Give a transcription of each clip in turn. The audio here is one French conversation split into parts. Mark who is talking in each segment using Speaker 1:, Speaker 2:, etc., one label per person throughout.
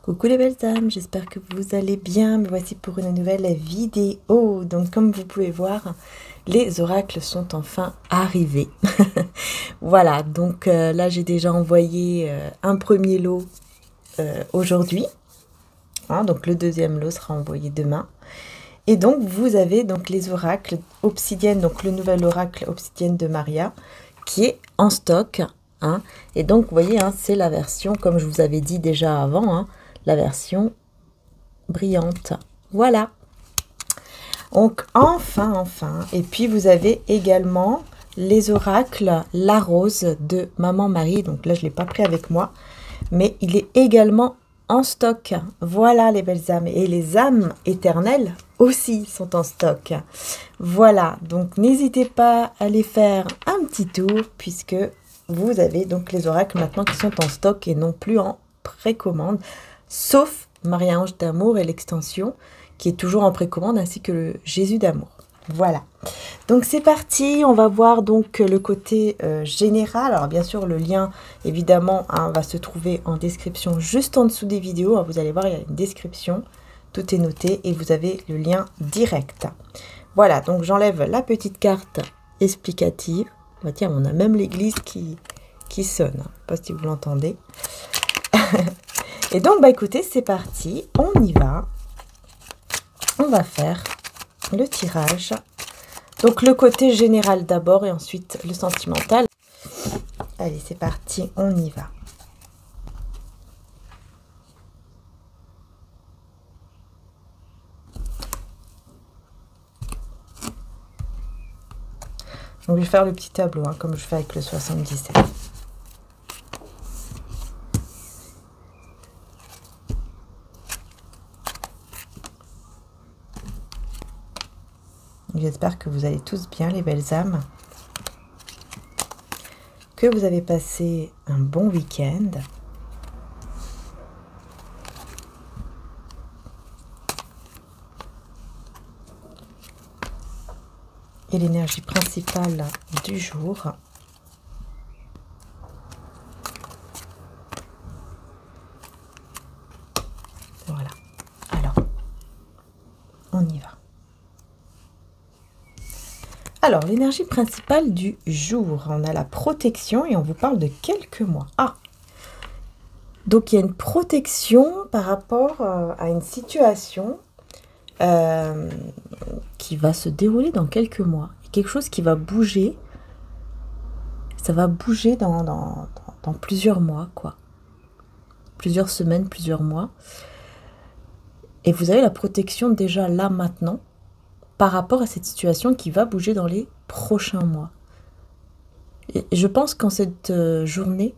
Speaker 1: Coucou les belles âmes, j'espère que vous allez bien. Me voici pour une nouvelle vidéo. Donc comme vous pouvez voir, les oracles sont enfin arrivés. Voilà, donc là j'ai déjà envoyé un premier lot aujourd'hui. Hein, donc le deuxième lot sera envoyé demain. Et donc vous avez donc les oracles obsidiennes, donc le nouvel oracle obsidienne de Maria qui est en stock. Hein. Et donc vous voyez, hein, c'est la version, comme je vous avais dit déjà avant, hein, la version brillante. Voilà. Donc enfin. Et puis vous avez également les oracles La Rose de Maman Marie. Donc là je ne l'ai pas pris avec moi, mais il est également en stock. Voilà les belles âmes. Et les âmes éternelles aussi sont en stock. Voilà, donc n'hésitez pas à aller faire un petit tour puisque vous avez donc les oracles maintenant qui sont en stock et non plus en précommande, sauf Marie-Ange d'amour et l'extension qui est toujours en précommande ainsi que le Jésus d'amour. Voilà, donc c'est parti, on va voir donc le côté général. Alors bien sûr le lien évidemment hein, va se trouver en description juste en dessous des vidéos. Vous allez voir, il y a une description, tout est noté et vous avez le lien direct. Voilà, donc j'enlève la petite carte explicative. Bah, tiens, on a même l'église qui sonne, je ne sais pas si vous l'entendez. Et donc bah écoutez, c'est parti, on y va. On va faire le tirage. Donc le côté général d'abord et ensuite le sentimental. Allez, c'est parti, on y va. Donc je vais faire le petit tableau, hein, comme je fais avec le 77. J'espère que vous allez tous bien, les belles âmes. Que vous avez passé un bon week-end. Et l'énergie principale du jour. Voilà. Alors, on y va. Alors, l'énergie principale du jour, on a la protection et on vous parle de quelques mois. Ah, donc il y a une protection par rapport à une situation qui va se dérouler dans quelques mois. Quelque chose qui va bouger, ça va bouger dans plusieurs mois, quoi. Plusieurs semaines, plusieurs mois. Et vous avez la protection déjà là, maintenant, par rapport à cette situation qui va bouger dans les prochains mois. Et je pense qu'en cette journée,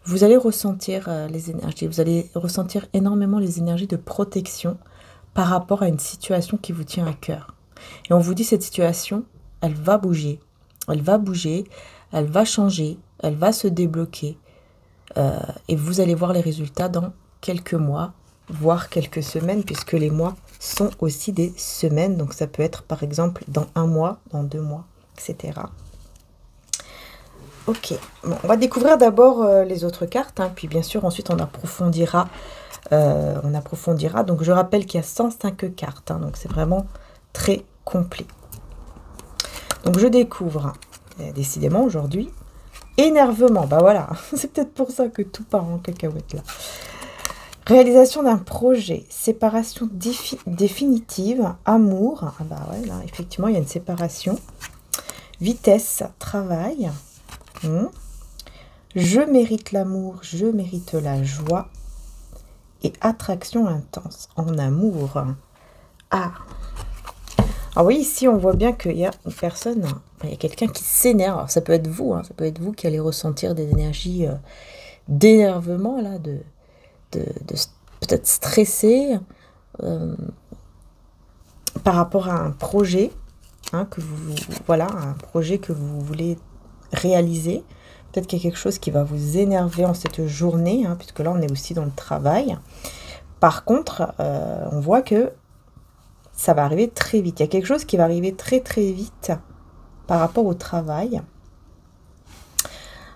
Speaker 1: vous allez ressentir les énergies, vous allez ressentir énormément les énergies de protection par rapport à une situation qui vous tient à cœur. Et on vous dit cette situation, elle va bouger, elle va changer, elle va se débloquer. Et vous allez voir les résultats dans quelques mois, voire quelques semaines, puisque les mois sont aussi des semaines. Donc ça peut être par exemple dans un mois, dans 2 mois, etc. Ok, bon, on va découvrir d'abord les autres cartes, hein, puis bien sûr ensuite on approfondira. Donc je rappelle qu'il y a 105 cartes, hein, donc c'est vraiment très complet. Donc je découvre, décidément aujourd'hui, énervement, bah voilà, c'est peut-être pour ça que tout part en cacahuète là. Réalisation d'un projet, séparation définitive, amour, ah bah ouais, là effectivement il y a une séparation, vitesse, travail, je mérite l'amour, je mérite la joie et attraction intense en amour. Ah, alors oui, ici on voit bien qu'il y a une personne, il y a quelqu'un qui s'énerve. Alors ça peut être vous, hein, ça peut être vous qui allez ressentir des énergies d'énervement là, de peut-être stressé par rapport à un projet, hein, un projet que vous voulez réaliser. Peut-être qu'il y a quelque chose qui va vous énerver en cette journée, hein, puisque là on est aussi dans le travail. Par contre, on voit que ça va arriver très vite. Il y a quelque chose qui va arriver très vite par rapport au travail.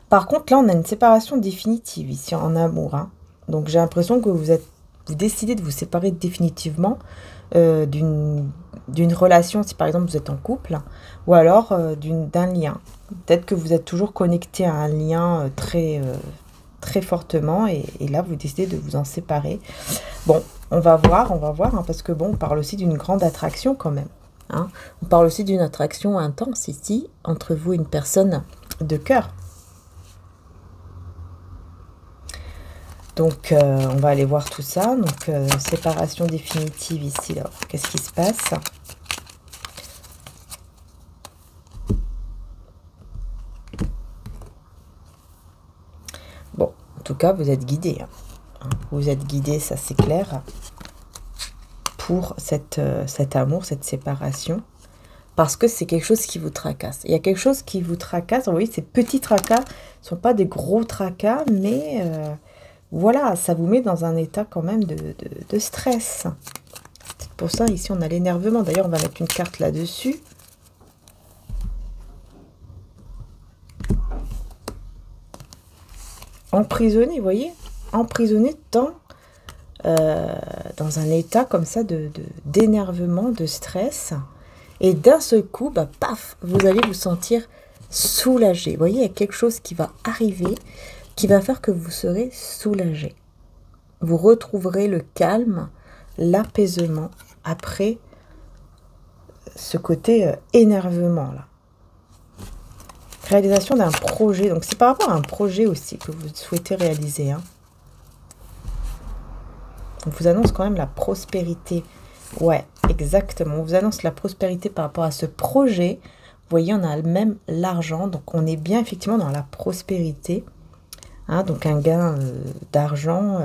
Speaker 1: Par contre, là, on a une séparation définitive ici en amour. Hein. Donc, j'ai l'impression que vous vous décidez de vous séparer définitivement d'une relation, si par exemple vous êtes en couple, ou alors d'un lien. Peut-être que vous êtes toujours connecté à un lien très fortement, et là vous décidez de vous en séparer. Bon, on va voir, hein, parce que bon, on parle aussi d'une grande attraction quand même. Hein. On parle aussi d'une attraction intense ici, entre vous et une personne de cœur. Donc, on va aller voir tout ça. Donc, séparation définitive ici. Alors, qu'est-ce qui se passe? Bon, en tout cas, vous êtes guidé. Hein. Vous êtes guidé, ça c'est clair, pour cet amour, cette séparation. Parce que c'est quelque chose qui vous tracasse. Il y a quelque chose qui vous tracasse. Vous voyez, ces petits tracas ne sont pas des gros tracas, mais... voilà, ça vous met dans un état quand même de stress. C'est pour ça, ici, on a l'énervement. D'ailleurs, on va mettre une carte là-dessus. Emprisonné, vous voyez? Emprisonné dans un état comme ça d'énervement, de stress. Et d'un seul coup, bah, paf, vous allez vous sentir soulagé. Vous voyez, il y a quelque chose qui va arriver, qui va faire que vous serez soulagé. Vous retrouverez le calme, l'apaisement après ce côté énervement là. Réalisation d'un projet. Donc c'est par rapport à un projet aussi que vous souhaitez réaliser. Hein. On vous annonce quand même la prospérité. Ouais, exactement. On vous annonce la prospérité par rapport à ce projet. Vous voyez, on a même l'argent. Donc on est bien effectivement dans la prospérité. Hein, donc un gain d'argent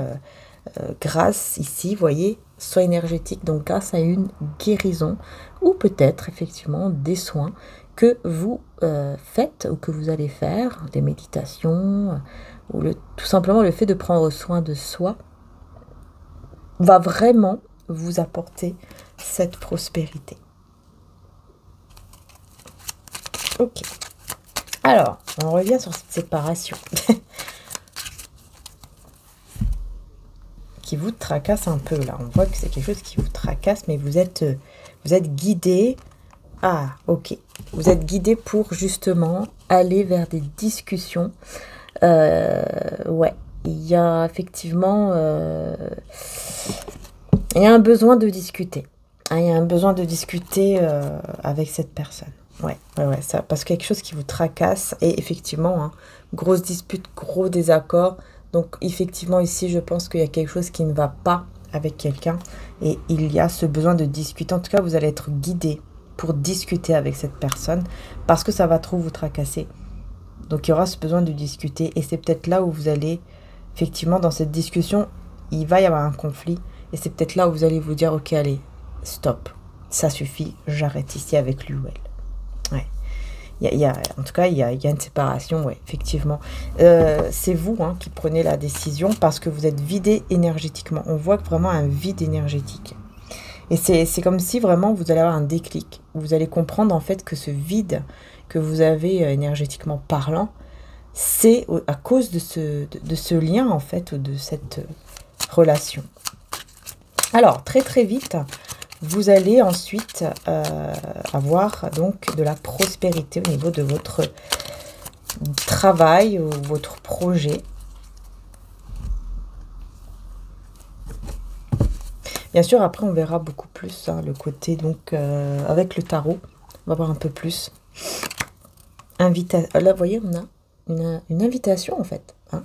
Speaker 1: grâce ici, vous voyez, soit énergétique, donc grâce à une guérison, ou peut-être effectivement des soins que vous faites ou que vous allez faire, des méditations, ou tout simplement le fait de prendre soin de soi, va vraiment vous apporter cette prospérité. Ok. Alors, on revient sur cette séparation. Qui vous tracasse un peu là. On voit que c'est quelque chose qui vous tracasse, mais vous êtes guidé. Ah, ok. Vous êtes guidé pour justement aller vers des discussions. Ouais, il y a effectivement il y a un besoin de discuter. Hein, il y a un besoin de discuter avec cette personne. Ouais, ça, parce que quelque chose qui vous tracasse, et effectivement, hein, grosse dispute, gros désaccord. Donc, effectivement, ici, je pense qu'il y a quelque chose qui ne va pas avec quelqu'un. Et il y a ce besoin de discuter. En tout cas, vous allez être guidé pour discuter avec cette personne. Parce que ça va trop vous tracasser. Donc, il y aura ce besoin de discuter. Et c'est peut-être là où vous allez, effectivement, dans cette discussion, il va y avoir un conflit. Et c'est peut-être là où vous allez vous dire, ok, allez, stop. Ça suffit, j'arrête ici avec lui ou elle. Ouais. En tout cas, il y a une séparation, ouais, effectivement. C'est vous hein, qui prenez la décision parce que vous êtes vidé énergétiquement. On voit vraiment un vide énergétique. Et c'est comme si vraiment vous allez avoir un déclic. Vous allez comprendre en fait que ce vide que vous avez énergétiquement parlant, c'est à cause de ce lien en fait, de cette relation. Alors, très très vite... Vous allez ensuite avoir donc de la prospérité au niveau de votre travail ou votre projet. Bien sûr, après, on verra beaucoup plus hein, le côté, donc, avec le tarot. On va voir un peu plus. Là, vous voyez, on a une invitation, en fait. Hein.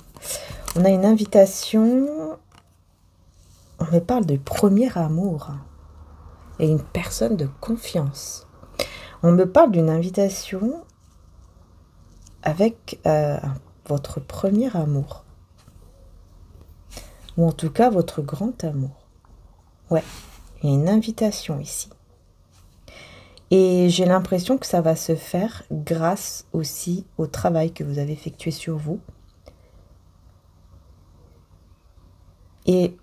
Speaker 1: On a une invitation... On me parle de premier amour. Et une personne de confiance. On me parle d'une invitation avec votre premier amour. Ou en tout cas, votre grand amour. Ouais, il y a une invitation ici. Et j'ai l'impression que ça va se faire grâce aussi au travail que vous avez effectué sur vous. Et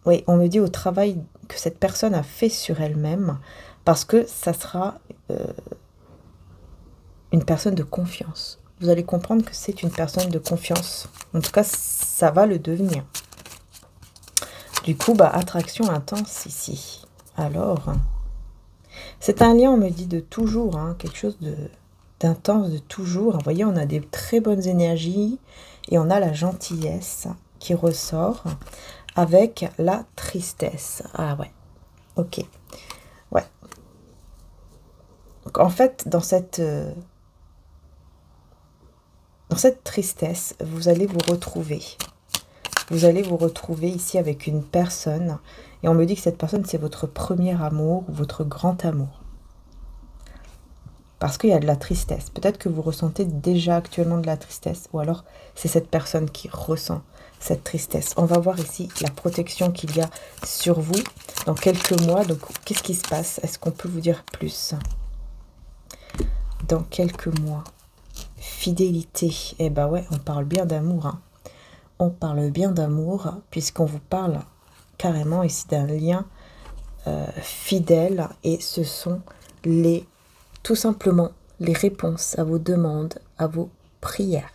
Speaker 1: oui, on me dit au travail que cette personne a fait sur elle-même, parce que ça sera une personne de confiance. Vous allez comprendre que c'est une personne de confiance. En tout cas, ça va le devenir. Du coup, bah, attraction intense ici. Alors, c'est un lien, on me dit, de toujours, hein, quelque chose d'intense, de toujours. Vous voyez, on a des très bonnes énergies et on a la gentillesse qui ressort avec la tristesse. Ah ouais, ok. Ouais. Donc, en fait, dans cette tristesse, vous allez vous retrouver. Vous allez vous retrouver ici avec une personne. Et on me dit que cette personne, c'est votre premier amour ou votre grand amour. Parce qu'il y a de la tristesse. Peut-être que vous ressentez déjà actuellement de la tristesse. Ou alors, c'est cette personne qui ressent cette tristesse. On va voir ici la protection qu'il y a sur vous dans quelques mois. Donc, qu'est-ce qui se passe? Est-ce qu'on peut vous dire plus? Dans quelques mois. Fidélité. Eh ben ouais, on parle bien d'amour. Hein. On parle bien d'amour, puisqu'on vous parle carrément ici d'un lien fidèle. Et ce sont tout simplement les réponses à vos demandes, à vos prières.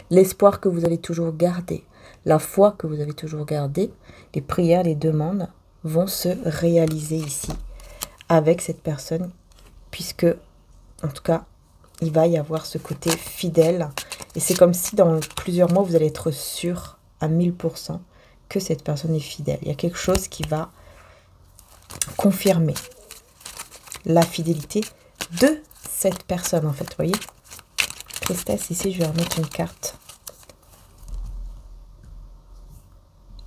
Speaker 1: L'espoir que vous avez toujours gardé, la foi que vous avez toujours gardée, les prières, les demandes vont se réaliser ici avec cette personne, puisque, en tout cas, il va y avoir ce côté fidèle. Et c'est comme si dans plusieurs mois, vous allez être sûr à 1000% que cette personne est fidèle. Il y a quelque chose qui va confirmer la fidélité de cette personne, en fait. Vous voyez? Tristesse, ici, je vais remettre une carte.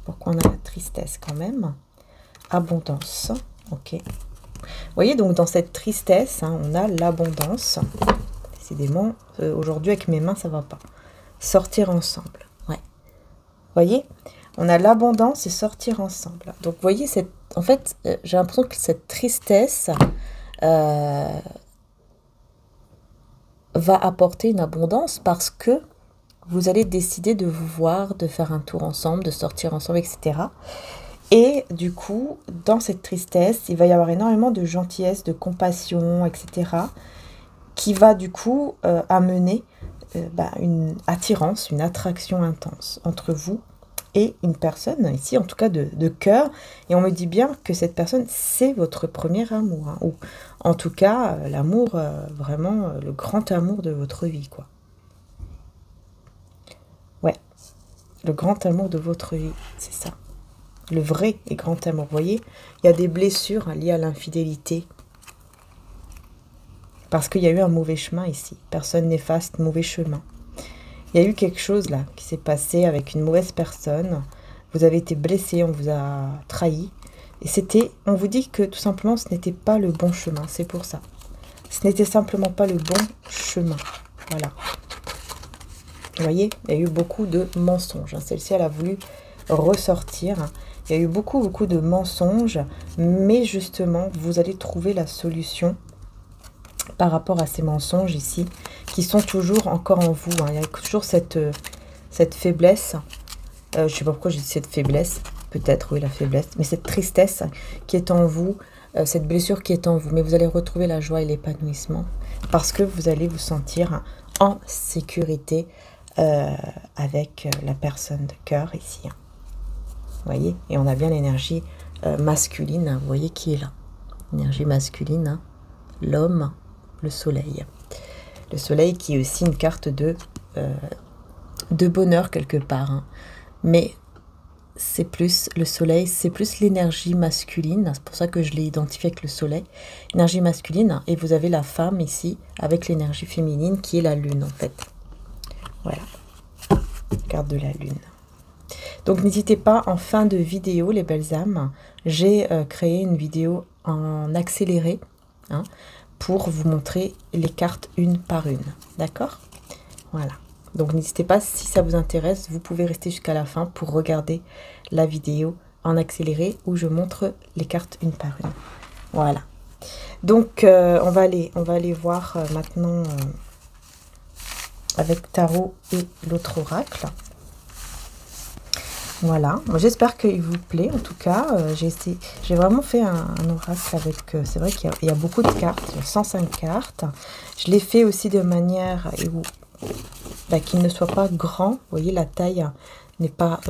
Speaker 1: Pourquoi on a la tristesse quand même? Abondance, ok. Vous voyez, donc dans cette tristesse, hein, on a l'abondance. Décidément, aujourd'hui avec mes mains, ça va pas. Sortir ensemble, ouais. Vous voyez, on a l'abondance et sortir ensemble. Donc, vous voyez, en fait, j'ai l'impression que cette tristesse va apporter une abondance parce que vous allez décider de vous voir, de faire un tour ensemble, de sortir ensemble, etc. Et du coup, dans cette tristesse, il va y avoir énormément de gentillesse, de compassion, etc. qui va du coup amener une attirance, une attraction intense entre vous et une personne, ici en tout cas de cœur. Et on me dit bien que cette personne, c'est votre premier amour. Hein, ou en tout cas, l'amour, vraiment le grand amour de votre vie, quoi. Ouais, le grand amour de votre vie, c'est ça. Le vrai et grand amour, vous voyez, il y a des blessures liées à l'infidélité. Parce qu'il y a eu un mauvais chemin ici. Personne néfaste, mauvais chemin. Il y a eu quelque chose là qui s'est passé avec une mauvaise personne. Vous avez été blessé, on vous a trahi. Et on vous dit que tout simplement ce n'était pas le bon chemin, c'est pour ça. Ce n'était simplement pas le bon chemin. Voilà. Vous voyez, il y a eu beaucoup de mensonges. Celle-ci, elle a voulu ressortir. Il y a eu beaucoup de mensonges. Mais justement, vous allez trouver la solution par rapport à ces mensonges ici, qui sont toujours encore en vous. Hein. Il y a toujours cette faiblesse. Je ne sais pas pourquoi j'ai dit cette faiblesse. Peut-être, oui, la faiblesse. Mais cette tristesse qui est en vous, cette blessure qui est en vous. Mais vous allez retrouver la joie et l'épanouissement parce que vous allez vous sentir en sécurité avec la personne de cœur ici. Hein. Vous voyez? Et on a bien l'énergie masculine, hein, vous voyez qui est là. Énergie masculine, hein. L'homme, le soleil. Le soleil qui est aussi une carte de bonheur quelque part. Hein. Mais c'est plus le soleil, c'est plus l'énergie masculine. C'est pour ça que je l'ai identifié avec le soleil. Énergie masculine. Et vous avez la femme ici avec l'énergie féminine qui est la lune en fait. Voilà. Carte de la lune. Donc n'hésitez pas, en fin de vidéo, les belles âmes, j'ai créé une vidéo en accéléré, hein, pour vous montrer les cartes une par une. D'accord? Voilà. Donc n'hésitez pas, si ça vous intéresse, vous pouvez rester jusqu'à la fin pour regarder la vidéo en accéléré où je montre les cartes une par une. Voilà. Donc on va aller voir maintenant avec Tarot et l'autre oracle. Voilà, j'espère qu'il vous plaît. En tout cas, j'ai vraiment fait un oracle avec... c'est vrai qu'il y a beaucoup de cartes, il y a 105 cartes. Je l'ai fait aussi de manière qu'il ne soit pas grand. Vous voyez, la taille n'est pas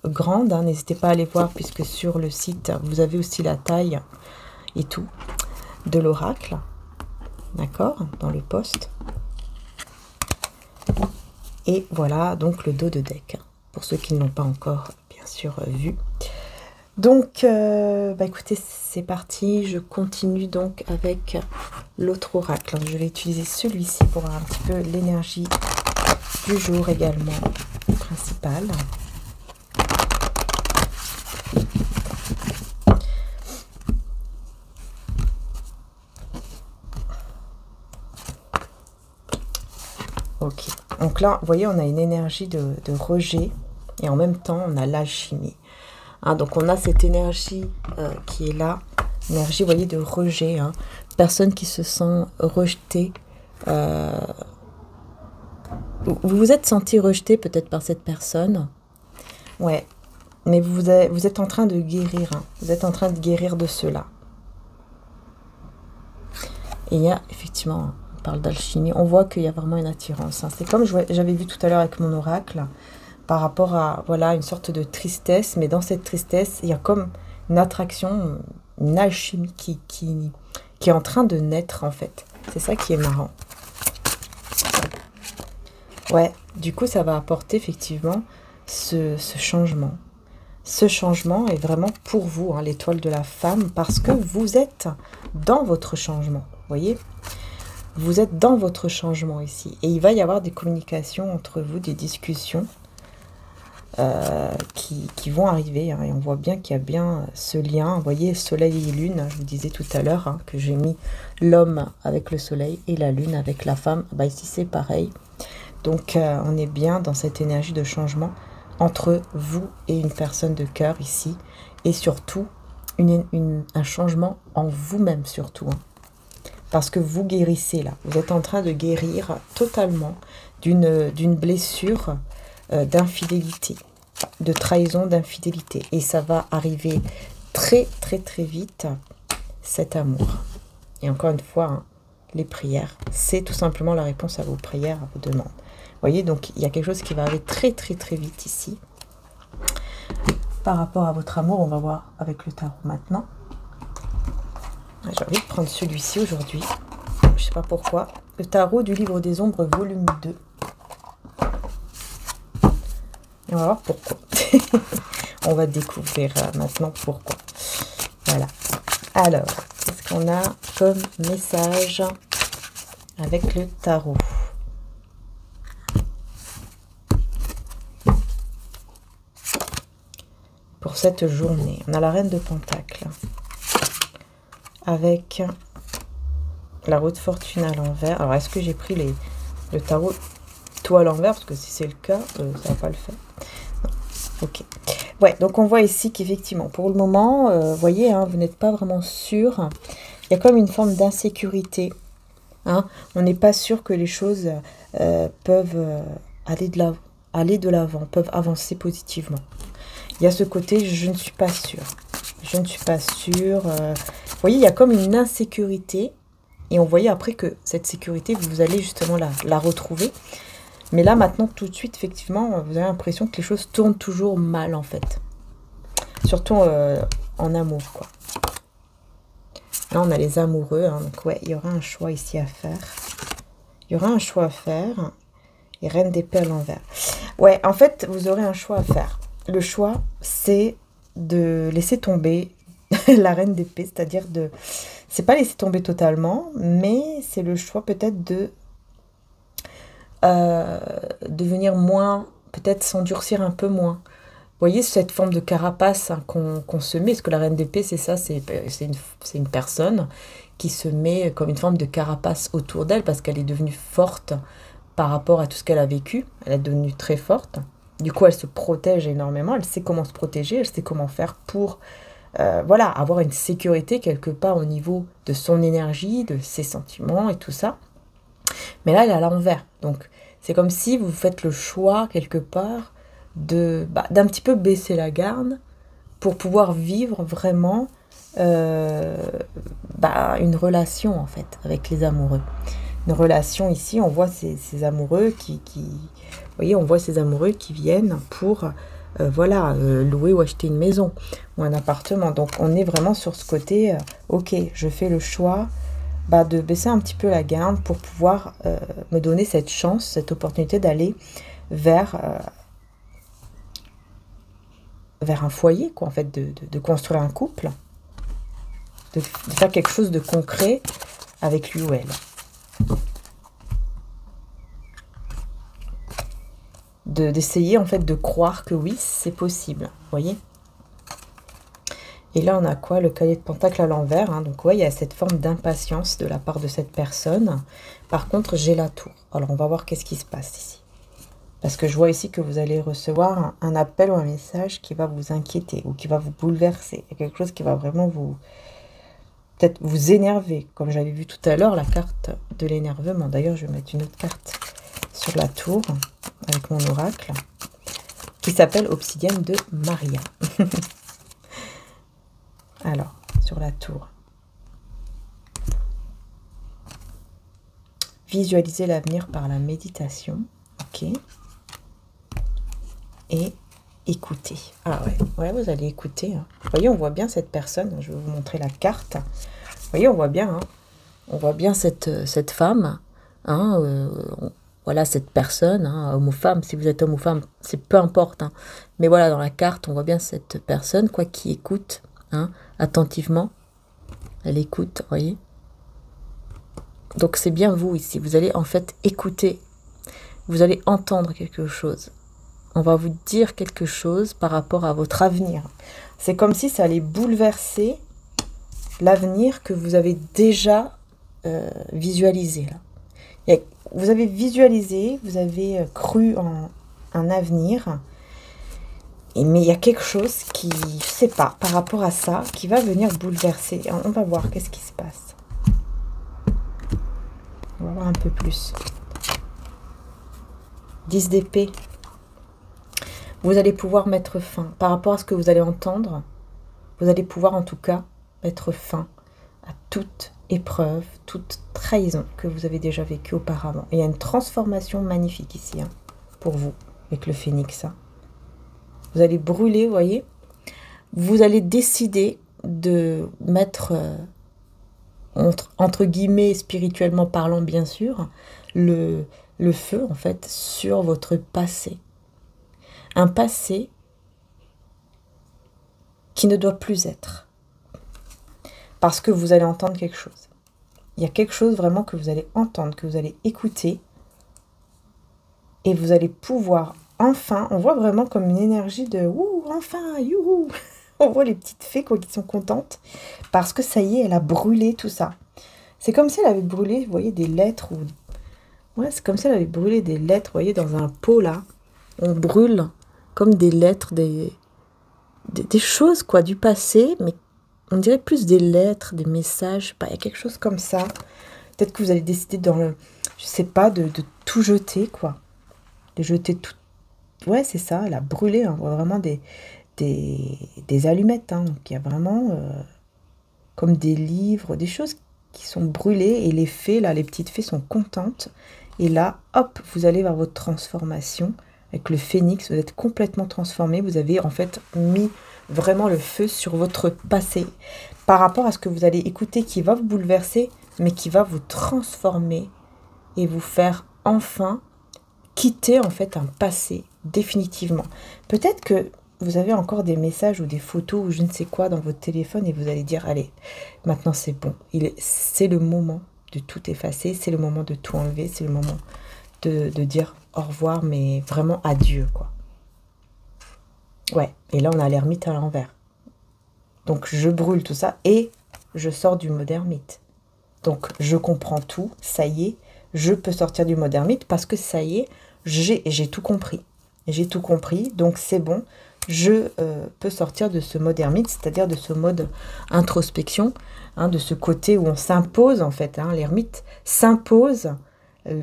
Speaker 1: grande, hein. N'hésitez pas à aller voir, puisque sur le site, vous avez aussi la taille et tout de l'oracle. D'accord, dans le post. Et voilà donc le dos de deck, pour ceux qui ne l'ont pas encore bien sûr vu. Donc écoutez, c'est parti, je continue donc avec l'autre oracle. Je vais utiliser celui-ci pour avoir un petit peu l'énergie du jour également, principale. Ok, donc là, vous voyez, on a une énergie de rejet et en même temps, on a l'alchimie. Hein, donc, on a cette énergie qui est là, énergie, vous voyez, de rejet. Hein. Personne qui se sent rejetée. Vous vous êtes senti rejeté peut-être par cette personne. Ouais, mais vous êtes en train de guérir. Hein. Vous êtes en train de guérir de cela. Et il y a effectivement... parle d'alchimie, on voit qu'il y a vraiment une attirance. Hein. C'est comme j'avais vu tout à l'heure avec mon oracle, par rapport à voilà une sorte de tristesse, mais dans cette tristesse, il y a comme une attraction, une alchimie qui est en train de naître en fait. C'est ça qui est marrant. Ouais, du coup, ça va apporter effectivement ce changement. Ce changement est vraiment pour vous, hein, l'étoile de la femme, parce que vous êtes dans votre changement, vous voyez ? Vous êtes dans votre changement ici. Et il va y avoir des communications entre vous, des discussions qui vont arriver. Hein, et on voit bien qu'il y a bien ce lien. Vous voyez, soleil et lune, je vous disais tout à l'heure hein, que j'ai mis l'homme avec le soleil et la lune avec la femme. Bah, ici, c'est pareil. Donc, on est bien dans cette énergie de changement entre vous et une personne de cœur ici. Et surtout, un changement en vous-même surtout. Hein. Parce que vous guérissez là. Vous êtes en train de guérir totalement d'une blessure d'infidélité, de trahison, d'infidélité. Et ça va arriver très, très, très vite, cet amour. Et encore une fois, hein, les prières, c'est tout simplement la réponse à vos prières, à vos demandes. Vous voyez, donc il y a quelque chose qui va arriver très, très, très vite ici. Par rapport à votre amour, on va voir avec le tarot maintenant. J'ai envie de prendre celui-ci aujourd'hui. Je ne sais pas pourquoi. Le tarot du livre des ombres, volume 2. Et on va voir pourquoi. On va découvrir maintenant pourquoi. Voilà. Alors, qu'est-ce qu'on a comme message avec le tarot? Pour cette journée, on a la reine de Pentacle. Avec la roue de fortune à l'envers. Alors, est-ce que j'ai pris le tarot tout à l'envers? Parce que si c'est le cas, ça ne va pas le faire. Non. Ok. Ouais, donc on voit ici qu'effectivement, pour le moment, vous voyez, hein, vous n'êtes pas vraiment sûr. Il y a comme une forme d'insécurité. Hein. On n'est pas sûr que les choses peuvent aller de l'avant, peuvent avancer positivement. Il y a ce côté, je ne suis pas sûre. Je ne suis pas sûre. Vous voyez, il y a comme une insécurité. Et on voyait après que cette sécurité, vous allez justement la retrouver. Mais là, maintenant, tout de suite, effectivement, vous avez l'impression que les choses tournent toujours mal, en fait. Surtout en amour, quoi. Là, on a les amoureux. Hein, donc, ouais, il y aura un choix ici à faire. Il y aura un choix à faire. Et reine d'épée à l'envers. Ouais, en fait, vous aurez un choix à faire. Le choix, c'est de laisser tomber la reine d'épée, c'est-à-dire de... C'est pas laisser tomber totalement, mais c'est le choix peut-être de devenir moins, peut-être s'endurcir un peu moins. Vous voyez cette forme de carapace hein, qu'on se met, parce que la reine d'épée, c'est ça, c'est une personne qui se met comme une forme de carapace autour d'elle, parce qu'elle est devenue forte par rapport à tout ce qu'elle a vécu. Elle est devenue très forte. Du coup, elle se protège énormément, elle sait comment se protéger, elle sait comment faire pour voilà, avoir une sécurité quelque part au niveau de son énergie, de ses sentiments et tout ça. Mais là, elle est à l'envers. Donc, c'est comme si vous faites le choix quelque part d'un petit peu baisser la garde pour pouvoir vivre vraiment une relation en fait avec les amoureux. une relation ici. On voit ces amoureux vous voyez, on voit ces amoureux qui viennent pour, voilà, louer ou acheter une maison ou un appartement. Donc, on est vraiment sur ce côté, ok, je fais le choix de baisser un petit peu la garde pour pouvoir me donner cette chance, cette opportunité d'aller vers un foyer, quoi, en fait, de construire un couple, de faire quelque chose de concret avec lui ou elle. D'essayer, en fait, de croire que oui, c'est possible, vous voyez. Et là, on a quoi? Le cavalier de pentacle à l'envers. Hein. Donc, ouais, il y a cette forme d'impatience de la part de cette personne. Par contre, j'ai la tour. Alors, on va voir qu'est-ce qui se passe ici. Parce que je vois ici que vous allez recevoir un appel ou un message qui va vous inquiéter ou qui va vous bouleverser. Il y a quelque chose qui va vraiment peut-être vous énerver. Comme j'avais vu tout à l'heure, la carte de l'énervement. D'ailleurs, je vais mettre une autre carte sur la tour avec mon oracle qui s'appelle Obsidienne de Maria. Alors, sur la tour. Visualiser l'avenir par la méditation. Ok. Et écouter. Ah ouais, vous allez écouter. Hein. Vous voyez, on voit bien cette personne. Je vais vous montrer la carte. Vous voyez, on voit bien. Hein. On voit bien cette femme. Hein, voilà, cette personne, hein, homme ou femme. Si vous êtes homme ou femme, c'est peu importe. Hein. Mais voilà, dans la carte, on voit bien cette personne, quoi, qui écoute. Hein, attentivement. Elle écoute, vous voyez. Donc c'est bien vous ici. Vous allez en fait écouter. Vous allez entendre quelque chose. On va vous dire quelque chose par rapport à votre avenir. C'est comme si ça allait bouleverser l'avenir que vous avez déjà visualisé. Là. Vous avez visualisé, vous avez cru en un avenir. Mais il y a quelque chose qui, je ne sais pas, par rapport à ça, qui va venir bouleverser. On va voir qu'est-ce qui se passe. On va voir un peu plus. 10 d'épée. Vous allez pouvoir mettre fin. Par rapport à ce que vous allez entendre, vous allez pouvoir en tout cas mettre fin à toute épreuve, toute trahison que vous avez déjà vécue auparavant. Et il y a une transformation magnifique ici, hein, pour vous, avec le phénix. Hein. Vous allez brûler, vous voyez. Vous allez décider de mettre, entre guillemets, spirituellement parlant, bien sûr, le feu, en fait, sur votre passé. Un passé qui ne doit plus être. Parce que vous allez entendre quelque chose. Il y a quelque chose vraiment que vous allez entendre, que vous allez écouter. Et vous allez pouvoir, enfin, on voit vraiment comme une énergie de « ouh, enfin, youhou !» On voit les petites fées quoi, qui sont contentes. Parce que ça y est, elle a brûlé tout ça. C'est comme si elle avait brûlé, vous voyez, des lettres. Ouais, c'est comme si elle avait brûlé des lettres, vous voyez, dans un pot là. On brûle comme des lettres, des choses, quoi, du passé, mais on dirait plus des lettres, des messages, je sais pas, il y a quelque chose comme ça. Peut-être que vous allez décider je sais pas, de tout jeter, quoi. De jeter tout. Ouais, c'est ça, elle a brûlé, hein, on voit vraiment des allumettes, hein. Donc il y a vraiment comme des livres, des choses qui sont brûlées, et les fées, là, les petites fées sont contentes. Et là, hop, vous allez vers votre transformation. Avec le phénix, vous êtes complètement transformé. Vous avez en fait mis vraiment le feu sur votre passé. Par rapport à ce que vous allez écouter qui va vous bouleverser, mais qui va vous transformer et vous faire enfin quitter en fait un passé définitivement. Peut-être que vous avez encore des messages ou des photos ou je ne sais quoi dans votre téléphone et vous allez dire, allez, maintenant c'est bon. C'est le moment de tout effacer, c'est le moment de tout enlever, c'est le moment de dire au revoir, mais vraiment adieu, quoi. Ouais, et là on a l'ermite à l'envers. Donc je brûle tout ça et je sors du mode ermite. Donc je comprends tout, ça y est, je peux sortir du mode ermite parce que ça y est, j'ai tout compris. J'ai tout compris, donc c'est bon, je peux sortir de ce mode ermite, c'est-à-dire de ce mode introspection, hein, de ce côté où on s'impose en fait, hein, l'ermite s'impose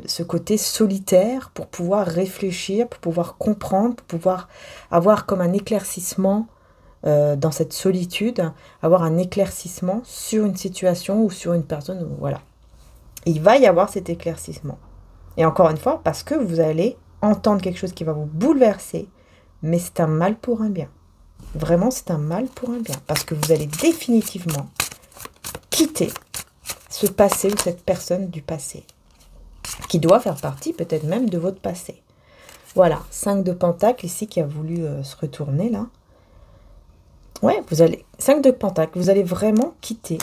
Speaker 1: ce côté solitaire pour pouvoir réfléchir, pour pouvoir comprendre, pour pouvoir avoir comme un éclaircissement dans cette solitude, avoir un éclaircissement sur une situation ou sur une personne, voilà. Il va y avoir cet éclaircissement. Et encore une fois, parce que vous allez entendre quelque chose qui va vous bouleverser, mais c'est un mal pour un bien. Vraiment, c'est un mal pour un bien. Parce que vous allez définitivement quitter ce passé ou cette personne du passé, qui doit faire partie peut-être même de votre passé. Voilà, 5 de Pentacle ici qui a voulu se retourner là. Ouais, vous allez, 5 de Pentacle, vous allez vraiment quitter.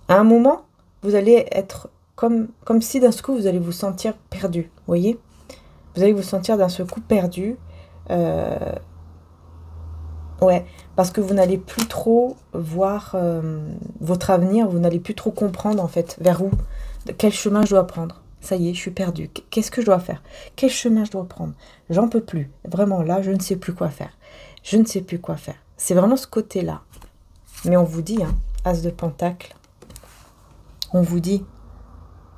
Speaker 1: À un moment, vous allez être comme si d'un seul coup, vous allez vous sentir perdu, vous voyez? Vous allez vous sentir d'un seul coup perdu. Ouais, parce que vous n'allez plus trop voir votre avenir, vous n'allez plus trop comprendre en fait vers où, quel chemin je dois prendre. Ça y est, je suis perdue. Qu'est-ce que je dois faire? Quel chemin je dois prendre? J'en peux plus. Vraiment, là, je ne sais plus quoi faire. Je ne sais plus quoi faire. C'est vraiment ce côté-là. Mais on vous dit, hein, As de Pentacle, on vous dit,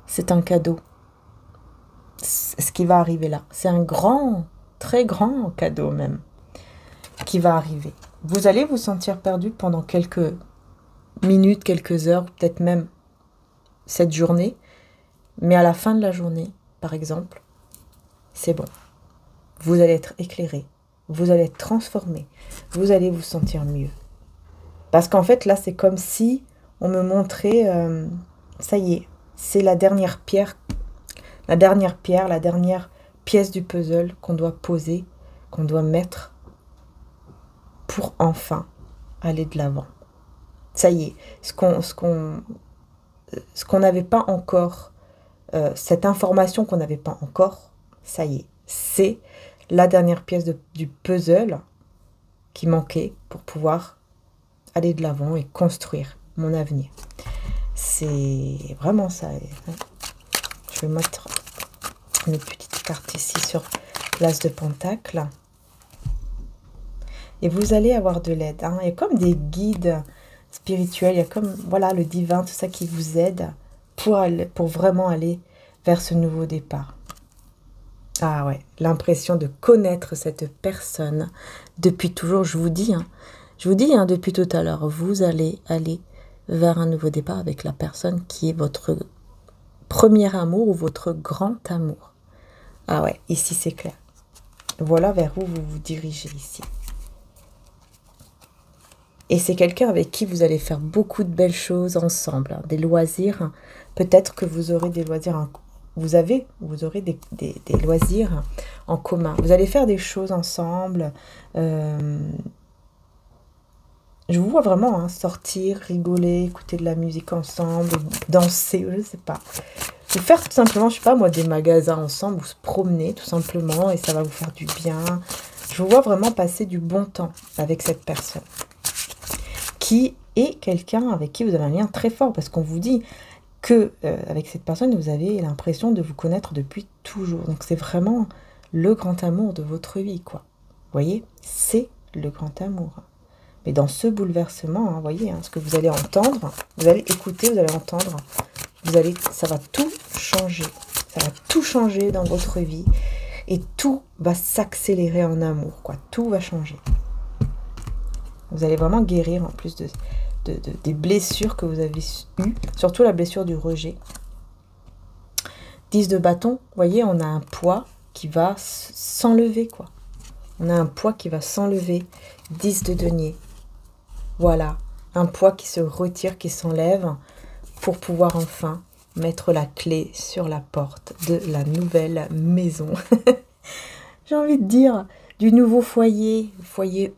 Speaker 1: c'est un cadeau. Ce qui va arriver là. C'est un grand, très grand cadeau même, qui va arriver. Vous allez vous sentir perdu pendant quelques minutes, quelques heures, peut-être même cette journée. Mais à la fin de la journée, par exemple, c'est bon. Vous allez être éclairé. Vous allez être transformé. Vous allez vous sentir mieux. Parce qu'en fait, là, c'est comme si on me montrait, ça y est, c'est la dernière pierre, la dernière pièce du puzzle qu'on doit poser, qu'on doit mettre pour enfin aller de l'avant. Ça y est, ce qu'on n'avait pas encore, cette information qu'on n'avait pas encore, ça y est, c'est la dernière pièce du puzzle qui manquait pour pouvoir aller de l'avant et construire mon avenir. C'est vraiment ça. Je vais mettre une petite carte ici sur l'As de Pentacle. Et vous allez avoir de l'aide. Hein. Il y a comme des guides spirituels, il y a comme voilà, le divin, tout ça qui vous aide pour vraiment aller vers ce nouveau départ. Ah ouais, l'impression de connaître cette personne depuis toujours, je vous dis, depuis tout à l'heure, vous allez aller vers un nouveau départ avec la personne qui est votre premier amour ou votre grand amour. Ah ouais, ici c'est clair. Voilà vers où vous vous dirigez ici. Et c'est quelqu'un avec qui vous allez faire beaucoup de belles choses ensemble, hein, des loisirs. Peut-être que vous aurez des loisirs, vous aurez des loisirs en commun. Vous allez faire des choses ensemble. Je vous vois vraiment hein, sortir, rigoler, écouter de la musique ensemble, danser, je ne sais pas. Ou faire tout simplement, je sais pas moi, des magasins ensemble, ou se promener tout simplement, et ça va vous faire du bien. Je vous vois vraiment passer du bon temps avec cette personne. Qui est quelqu'un avec qui vous avez un lien très fort, parce qu'on vous dit que avec cette personne, vous avez l'impression de vous connaître depuis toujours. Donc c'est vraiment le grand amour de votre vie, quoi. Vous voyez, c'est le grand amour. Mais dans ce bouleversement, vous voyez, ce que vous allez entendre, vous allez écouter, vous allez entendre, ça va tout changer. Ça va tout changer dans votre vie. Et tout va s'accélérer en amour, quoi. Tout va changer. Vous allez vraiment guérir en plus des blessures que vous avez eues, surtout la blessure du rejet. 10 de bâton, vous voyez, on a un poids qui va s'enlever, quoi. On a un poids qui va s'enlever. 10 de denier. Voilà, un poids qui se retire, qui s'enlève pour pouvoir enfin mettre la clé sur la porte de la nouvelle maison. J'ai envie de dire, du nouveau foyer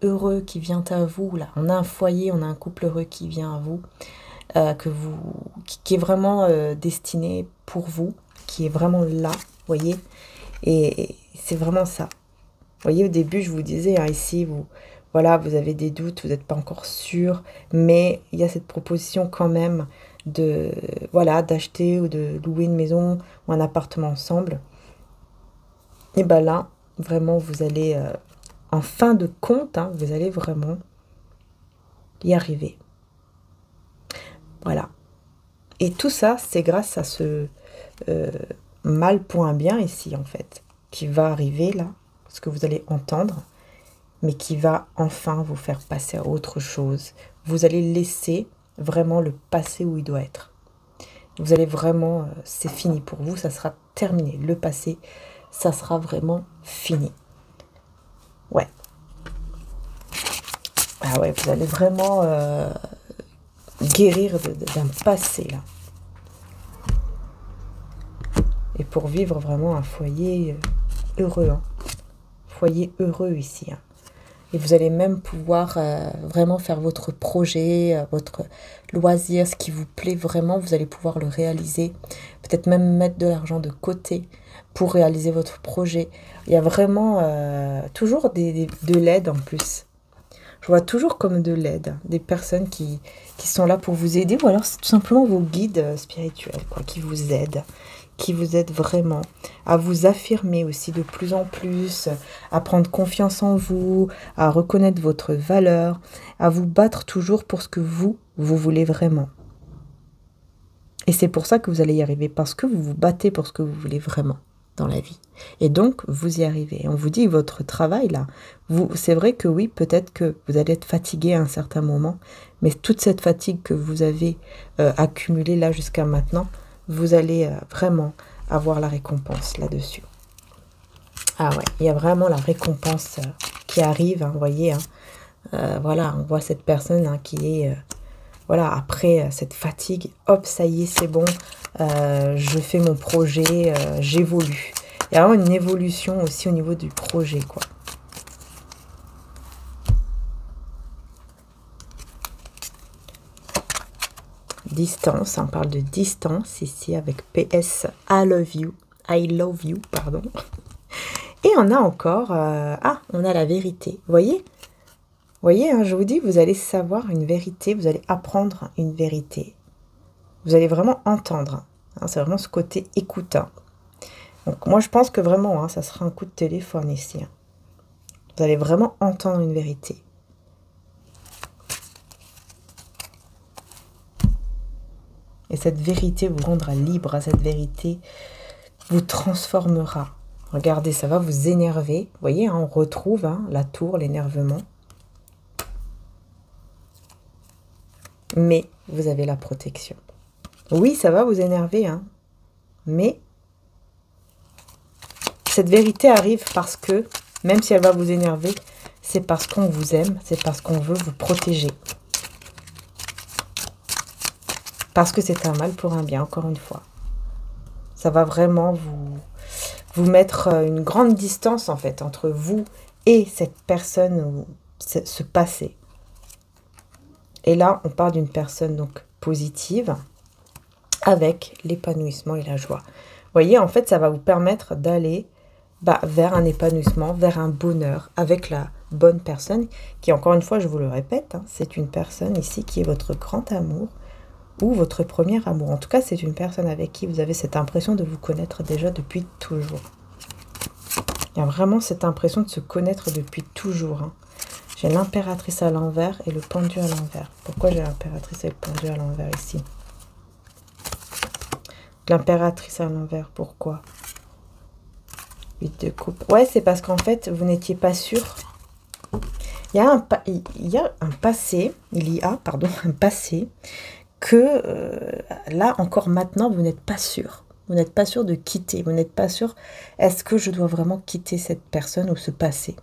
Speaker 1: heureux qui vient à vous. Là, on a un foyer, on a un couple heureux qui vient à vous, qui est vraiment destiné pour vous, qui est vraiment là, vous voyez. Et c'est vraiment ça. Vous voyez, au début, je vous disais, hein, ici, voilà, vous avez des doutes, vous n'êtes pas encore sûr, mais il y a cette proposition quand même d'acheter ou de louer une maison ou un appartement ensemble. Et bien là, vraiment, vous allez, en fin de compte, hein, vous allez vraiment y arriver. Voilà. Et tout ça, c'est grâce à ce mal pour un bien ici, en fait, qui va arriver là, ce que vous allez entendre, mais qui va enfin vous faire passer à autre chose. Vous allez laisser vraiment le passé où il doit être. Vous allez vraiment, c'est fini pour vous, ça sera terminé. Le passé, ça sera vraiment fini. Ouais. Ah ouais, vous allez vraiment guérir d'un passé, là. Et pour vivre vraiment un foyer heureux, hein. Foyer heureux ici, hein. Et vous allez même pouvoir vraiment faire votre projet, votre loisir, ce qui vous plaît vraiment, vous allez pouvoir le réaliser. Peut-être même mettre de l'argent de côté pour réaliser votre projet. Il y a vraiment toujours de l'aide en plus. Je vois toujours comme de l'aide, des personnes qui sont là pour vous aider, ou alors c'est tout simplement vos guides spirituels, quoi, qui vous aident vraiment à vous affirmer aussi de plus en plus, à prendre confiance en vous, à reconnaître votre valeur, à vous battre toujours pour ce que vous voulez vraiment. Et c'est pour ça que vous allez y arriver, parce que vous vous battez pour ce que vous voulez vraiment dans la vie. Et donc, vous y arrivez. Et on vous dit, votre travail, là, c'est vrai que oui, peut-être que vous allez être fatigué à un certain moment, mais toute cette fatigue que vous avez accumulée là jusqu'à maintenant, vous allez vraiment avoir la récompense là-dessus. Ah ouais, il y a vraiment la récompense qui arrive, hein, vous voyez. Hein. Voilà, on voit cette personne hein, qui est... voilà, après cette fatigue, hop, ça y est, c'est bon, je fais mon projet, j'évolue. Il y a vraiment une évolution aussi au niveau du projet, quoi. Distance, on parle de distance ici avec PS I love you, pardon. Et on a encore, on a la vérité, vous voyez? Vous voyez, hein, je vous dis, vous allez savoir une vérité, vous allez apprendre une vérité. Vous allez vraiment entendre. Hein, c'est vraiment ce côté écoute. Hein. Donc moi, je pense que vraiment, hein, ça sera un coup de téléphone ici. Hein. Vous allez vraiment entendre une vérité. Et cette vérité vous rendra libre. Cette vérité vous transformera. Regardez, ça va vous énerver. Vous voyez, hein, on retrouve hein, la tour, l'énervement. Mais vous avez la protection. Oui, ça va vous énerver, hein, mais cette vérité arrive parce que, même si elle va vous énerver, c'est parce qu'on vous aime, c'est parce qu'on veut vous protéger. Parce que c'est un mal pour un bien, encore une fois. Ça va vraiment vous mettre une grande distance, en fait, entre vous et cette personne, ou ce passé. Et là, on parle d'une personne donc positive, avec l'épanouissement et la joie. Vous voyez, en fait, ça va vous permettre d'aller vers un épanouissement, vers un bonheur, avec la bonne personne, qui, encore une fois, je vous le répète, hein, c'est une personne ici qui est votre grand amour, ou votre premier amour. En tout cas, c'est une personne avec qui vous avez cette impression de vous connaître déjà depuis toujours. Il y a vraiment cette impression de se connaître depuis toujours, hein. J'ai l'impératrice à l'envers et le pendu à l'envers. Pourquoi j'ai l'impératrice et le pendu à l'envers ici? L'impératrice à l'envers, pourquoi? 8 de coupe. Ouais, c'est parce qu'en fait, vous n'étiez pas sûr. Il y a un passé que là, encore maintenant, vous n'êtes pas sûr. Vous n'êtes pas sûr de quitter. Vous n'êtes pas sûr, est-ce que je dois vraiment quitter cette personne ou ce passé?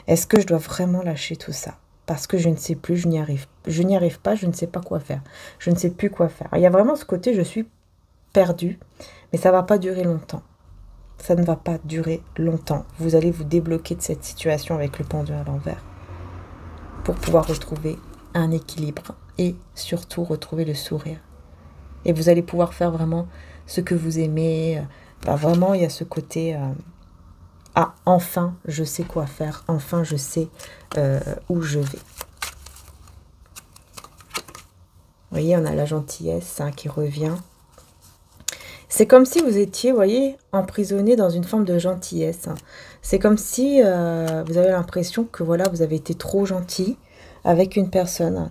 Speaker 1: Est-ce que je dois vraiment lâcher tout ça? Parce que je ne sais plus, je n'y arrive pas, je ne sais pas quoi faire. Je ne sais plus quoi faire. Il y a vraiment ce côté, je suis perdue, mais ça ne va pas durer longtemps. Ça ne va pas durer longtemps. Vous allez vous débloquer de cette situation avec le pendu à l'envers pour pouvoir retrouver un équilibre et surtout retrouver le sourire. Et vous allez pouvoir faire vraiment ce que vous aimez. Vraiment, il y a ce côté... ah, enfin, je sais quoi faire. Enfin, je sais où je vais. Vous voyez, on a la gentillesse hein, qui revient. C'est comme si vous étiez, vous voyez, emprisonné dans une forme de gentillesse. Hein. C'est comme si vous avez l'impression que voilà, vous avez été trop gentil avec une personne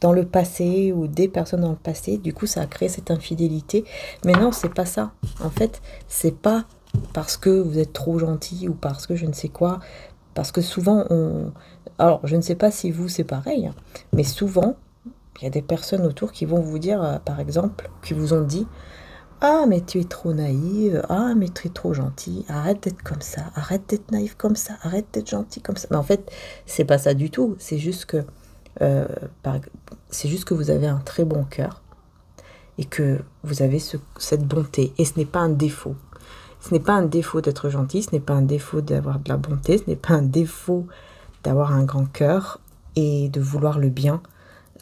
Speaker 1: dans le passé ou des personnes dans le passé. Du coup, ça a créé cette infidélité. Mais non, c'est pas ça. En fait, c'est pas parce que vous êtes trop gentil ou parce que je ne sais quoi. Parce que souvent, alors, je ne sais pas si vous, c'est pareil, hein, mais souvent, Il y a des personnes autour qui vont vous dire, par exemple, qui vous ont dit: ah, mais tu es trop naïve, ah, mais tu es trop gentil, arrête d'être comme ça, arrête d'être naïve comme ça, arrête d'être gentil comme ça. Mais en fait, c'est pas ça du tout. C'est juste que, euh, par- c'est juste que vous avez un très bon cœur et que vous avez cette bonté. Et ce n'est pas un défaut. Ce n'est pas un défaut d'être gentil, ce n'est pas un défaut d'avoir de la bonté, ce n'est pas un défaut d'avoir un grand cœur et de vouloir le bien.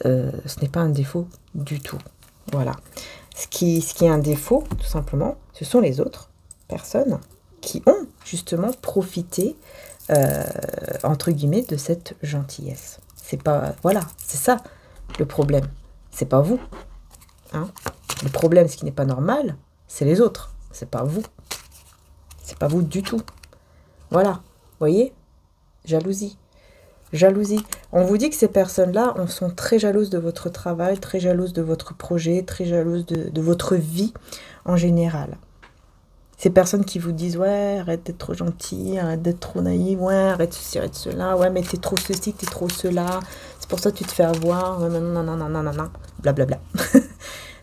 Speaker 1: Ce n'est pas un défaut du tout. Voilà. Ce qui est un défaut, tout simplement, ce sont les autres personnes qui ont justement profité, entre guillemets, de cette gentillesse. C'est pas, voilà, c'est ça le problème. C'est pas vous. Hein. Le problème, ce qui n'est pas normal, c'est les autres. C'est pas vous. C'est pas vous du tout. Voilà. Voyez? Jalousie. Jalousie. On vous dit que ces personnes-là sont très jalouses de votre travail, très jalouses de votre projet, très jalouses de votre vie en général. Ces personnes qui vous disent: ouais, arrête d'être trop gentil, arrête d'être trop naïf, ouais, arrête ceci, arrête cela, ouais, mais t'es trop ceci, t'es trop cela, c'est pour ça que tu te fais avoir, non, non, non, non, non, non, non, blablabla.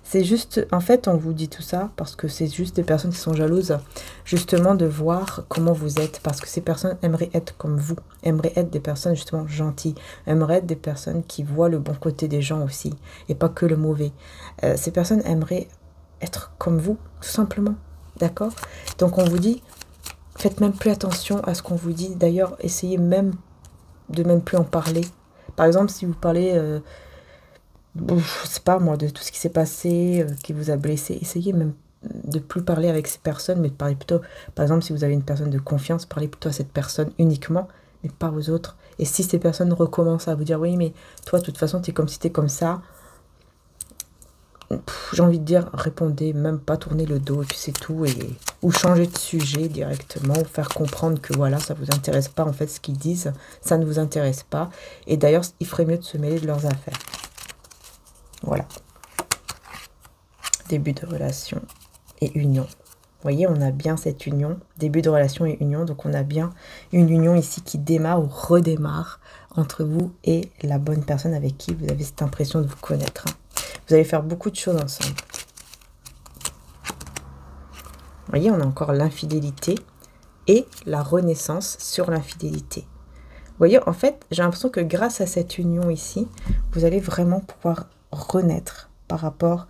Speaker 1: C'est juste, en fait, on vous dit tout ça parce que c'est juste des personnes qui sont jalouses, justement, de voir comment vous êtes. Parce que ces personnes aimeraient être comme vous, aimeraient être des personnes, justement, gentilles, aimeraient être des personnes qui voient le bon côté des gens aussi, et pas que le mauvais. Ces personnes aimeraient être comme vous, tout simplement. D'accord? Donc, on vous dit, faites même plus attention à ce qu'on vous dit. D'ailleurs, essayez même de même plus en parler. Par exemple, si vous parlez... je sais pas moi, de tout ce qui s'est passé, qui vous a blessé, essayez même de plus parler avec ces personnes, mais de parler plutôt, par exemple, si vous avez une personne de confiance, parlez plutôt à cette personne uniquement, mais pas aux autres. Et si ces personnes recommencent à vous dire: oui, mais toi, de toute façon, t'es comme si t'es comme ça, j'ai envie de dire, répondez, même pas tourner le dos, et puis c'est tout, ou changer de sujet directement, ou faire comprendre que voilà, ça vous intéresse pas, en fait, ce qu'ils disent, ça ne vous intéresse pas, et d'ailleurs, il ferait mieux de se mêler de leurs affaires. Voilà. Début de relation et union. Vous voyez, on a bien cette union, début de relation et union, donc on a bien une union ici qui démarre ou redémarre entre vous et la bonne personne avec qui vous avez cette impression de vous connaître. Vous allez faire beaucoup de choses ensemble. Vous voyez, on a encore l'infidélité et la renaissance sur l'infidélité. Vous voyez, en fait, j'ai l'impression que grâce à cette union ici, vous allez vraiment pouvoir renaître par rapport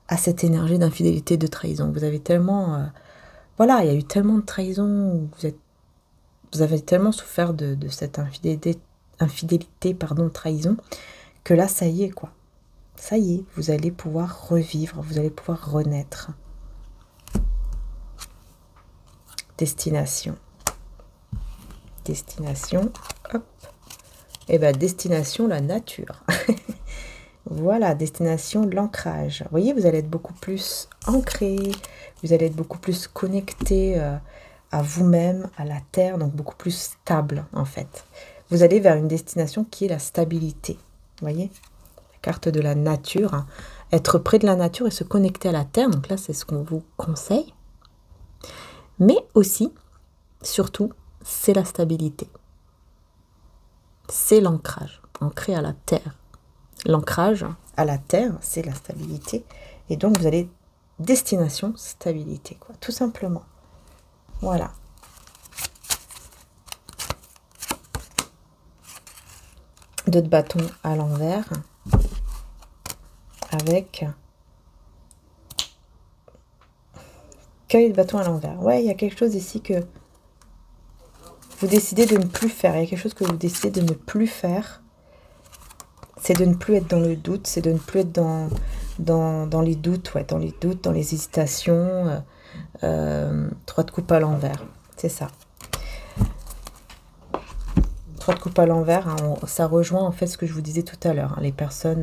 Speaker 1: à cette énergie d'infidélité, de trahison. Vous avez tellement... voilà, il y a eu tellement de trahison, vous avez tellement souffert de cette infidélité, pardon, trahison, que là, ça y est, quoi. Ça y est, vous allez pouvoir revivre, vous allez pouvoir renaître. Destination. Destination, hop. Et bien, destination, la nature. Voilà, destination, l'ancrage. Vous voyez, vous allez être beaucoup plus ancré, vous allez être beaucoup plus connecté à vous-même, à la terre, donc beaucoup plus stable, en fait. Vous allez vers une destination qui est la stabilité. Vous voyez, la carte de la nature. Hein. Être près de la nature et se connecter à la terre, donc là, c'est ce qu'on vous conseille. Mais aussi, surtout, c'est la stabilité. C'est l'ancrage, ancré à la terre. L'ancrage à la terre, c'est la stabilité. Et donc, vous allez destination stabilité, quoi, tout simplement. Voilà. Deux de bâton à l'envers. Avec cueil de bâton à l'envers. Ouais, il y a quelque chose ici que vous décidez de ne plus faire. Il y a quelque chose que vous décidez de ne plus faire. C'est de ne plus être dans le doute, c'est de ne plus être dans les doutes, ouais, dans les doutes, dans les hésitations. 3 de coupe à l'envers, c'est ça. 3 de coupe à l'envers, hein, ça rejoint en fait ce que je vous disais tout à l'heure. Hein, les personnes,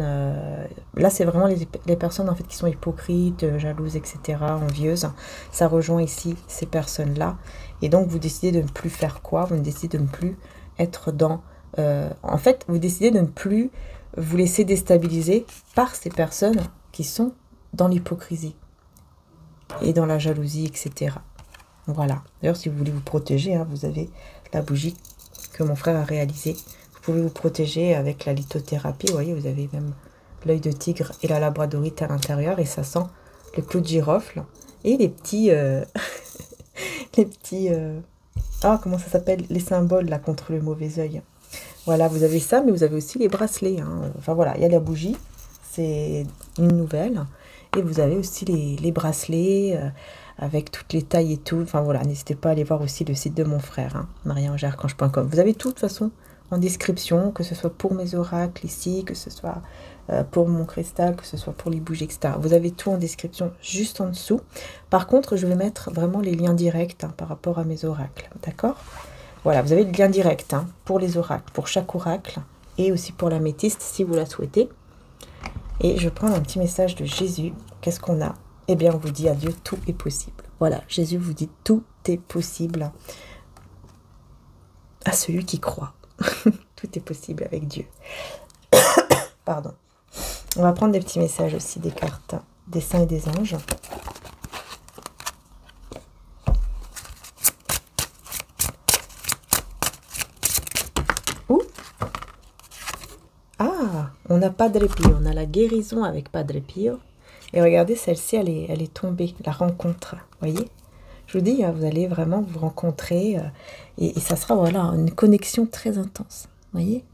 Speaker 1: là c'est vraiment les personnes en fait qui sont hypocrites, jalouses, etc., envieuses. Ça rejoint ici ces personnes-là. Et donc vous décidez de ne plus faire quoi? Vous décidez de ne plus être dans... en fait, vous décidez de ne plus vous laisser déstabiliser par ces personnes qui sont dans l'hypocrisie et dans la jalousie, etc. Voilà. D'ailleurs, si vous voulez vous protéger, hein, vous avez la bougie que mon frère a réalisée. Vous pouvez vous protéger avec la lithothérapie. Vous voyez, vous avez même l'œil de tigre et la labradorite à l'intérieur, et ça sent le clou de girofle et les petits les petits ah, comment ça s'appelle, les symboles là contre le mauvais œil. Voilà, vous avez ça, mais vous avez aussi les bracelets, hein. Enfin voilà, il y a la bougie, c'est une nouvelle, et vous avez aussi les bracelets avec toutes les tailles et tout. Enfin voilà, n'hésitez pas à aller voir aussi le site de mon frère, hein, mariangearchange.com. Vous avez tout de toute façon en description, que ce soit pour mes oracles ici, que ce soit pour mon cristal, que ce soit pour les bougies, etc. Vous avez tout en description juste en dessous. Par contre, je vais mettre vraiment les liens directs, hein, par rapport à mes oracles, d'accord? Voilà, vous avez le lien direct, hein, pour les oracles, pour chaque oracle, et aussi pour l'améthyste si vous la souhaitez. Et je prends un petit message de Jésus. Qu'est-ce qu'on a? Eh bien, on vous dit à Dieu, tout est possible. Voilà, Jésus vous dit, tout est possible à celui qui croit. Tout est possible avec Dieu. Pardon. On va prendre des petits messages aussi, des cartes, des saints et des anges. Ouh. Ah, on n'a pas de répit. On a la guérison avec pas de répit. Et regardez, celle-ci, elle est tombée. La rencontre, voyez? Je vous dis, vous allez vraiment vous rencontrer. Et ça sera, voilà, une connexion très intense. Voyez?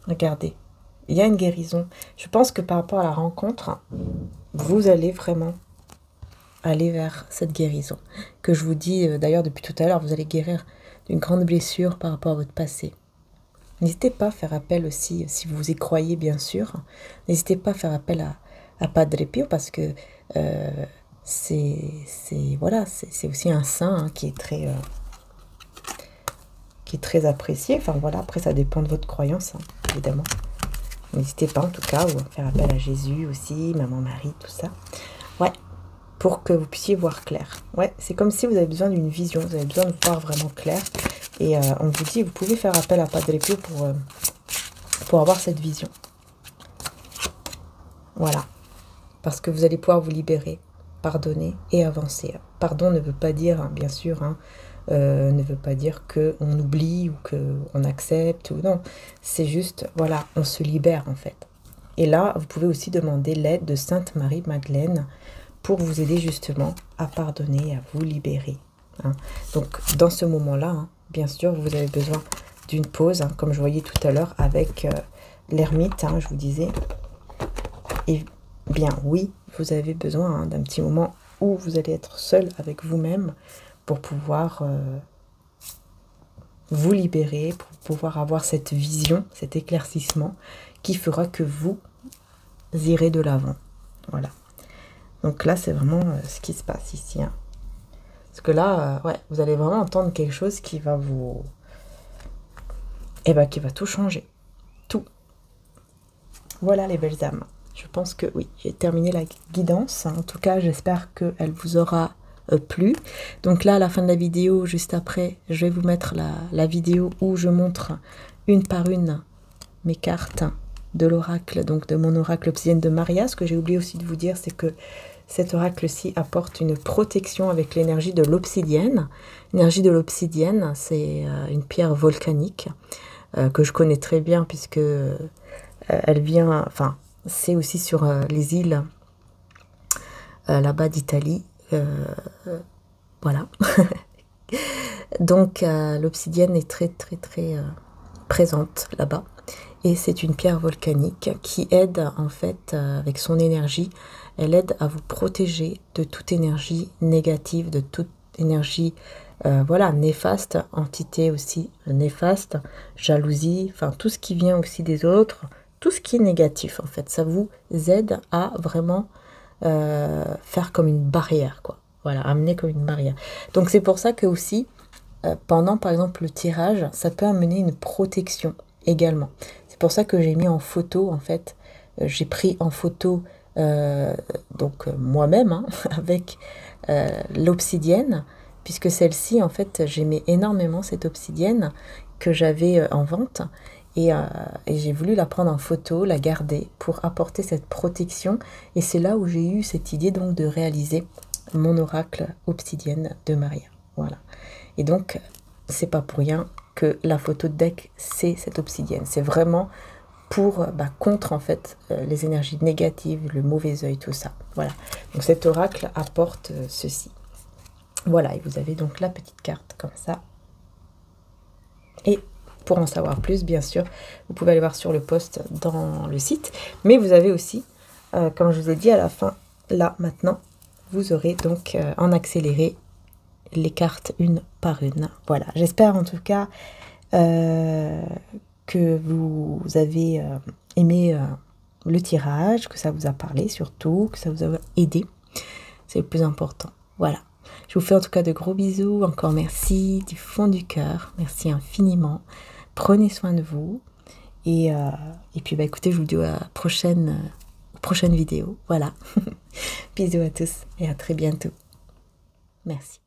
Speaker 1: Regardez. Il y a une guérison. Je pense que par rapport à la rencontre, vous allez vraiment aller vers cette guérison. Que je vous dis, d'ailleurs, depuis tout à l'heure, vous allez guérir d'une grande blessure par rapport à votre passé. N'hésitez pas à faire appel aussi, si vous y croyez bien sûr, n'hésitez pas à faire appel à Padre Pio, parce que voilà, c'est aussi un saint, hein, qui est très apprécié. Enfin voilà, après ça dépend de votre croyance, hein, évidemment. N'hésitez pas en tout cas, ou à faire appel à Jésus aussi, Maman Marie, tout ça. Ouais, pour que vous puissiez voir clair. Ouais, c'est comme si vous avez besoin d'une vision, vous avez besoin de voir vraiment clair. Et on vous dit, vous pouvez faire appel à Padre Pio pour avoir cette vision. Voilà. Parce que vous allez pouvoir vous libérer, pardonner et avancer. Pardon ne veut pas dire, hein, bien sûr, hein, ne veut pas dire qu'on oublie ou qu'on accepte. Ou non, c'est juste, voilà, on se libère en fait. Et là, vous pouvez aussi demander l'aide de Sainte Marie-Madeleine pour vous aider justement à pardonner, à vous libérer. Hein. Donc, dans ce moment-là, hein, bien sûr, vous avez besoin d'une pause, hein, comme je voyais tout à l'heure avec l'ermite, hein, je vous disais. Et bien, oui, vous avez besoin, hein, d'un petit moment où vous allez être seul avec vous-même pour pouvoir vous libérer, pour pouvoir avoir cette vision, cet éclaircissement qui fera que vous irez de l'avant. Voilà. Donc là, c'est vraiment ce qui se passe ici, hein. Parce que là, ouais, vous allez vraiment entendre quelque chose qui va vous... Eh ben, qui va tout changer. Tout. Voilà les belles âmes. Je pense que oui, j'ai terminé la guidance. En tout cas, j'espère qu'elle vous aura plu. Donc là, à la fin de la vidéo, juste après, je vais vous mettre la vidéo où je montre une par une mes cartes de l'oracle, donc de mon oracle obsidienne de Maria. Ce que j'ai oublié aussi de vous dire, c'est que cet oracle-ci apporte une protection avec l'énergie de l'obsidienne. L'énergie de l'obsidienne, c'est une pierre volcanique que je connais très bien puisque elle vient, enfin, c'est aussi sur les îles là-bas d'Italie. Voilà. Donc l'obsidienne est très présente là-bas. Et c'est une pierre volcanique qui aide en fait avec son énergie. Elle aide à vous protéger de toute énergie négative, de toute énergie voilà, néfaste, entité aussi néfaste, jalousie, enfin tout ce qui vient aussi des autres, tout ce qui est négatif en fait. Ça vous aide à vraiment faire comme une barrière, quoi. Voilà, amener comme une barrière. Donc c'est pour ça que aussi, pendant par exemple le tirage, ça peut amener une protection également. C'est pour ça que j'ai mis en photo, en fait, j'ai pris en photo donc moi-même, hein, avec l'obsidienne, puisque celle-ci, en fait, j'aimais énormément cette obsidienne que j'avais en vente, et j'ai voulu la prendre en photo, la garder pour apporter cette protection, et c'est là où j'ai eu cette idée donc de réaliser mon oracle obsidienne de Maria. Voilà. Et donc, c'est pas pour rien que la photo de deck, c'est cette obsidienne. C'est vraiment pour contre en fait les énergies négatives, le mauvais œil, tout ça. Voilà. Donc cet oracle apporte ceci. Voilà, et vous avez donc la petite carte comme ça. Et pour en savoir plus, bien sûr, vous pouvez aller voir sur le post dans le site. Mais vous avez aussi, comme je vous ai dit à la fin, là, maintenant, vous aurez donc en accéléré les cartes une par une. Voilà, j'espère en tout cas que vous avez aimé le tirage, que ça vous a parlé surtout, que ça vous a aidé. C'est le plus important. Voilà. Je vous fais en tout cas de gros bisous. Encore merci du fond du cœur. Merci infiniment. Prenez soin de vous. Et puis écoutez, je vous dis à la prochaine vidéo. Voilà. Bisous à tous et à très bientôt. Merci.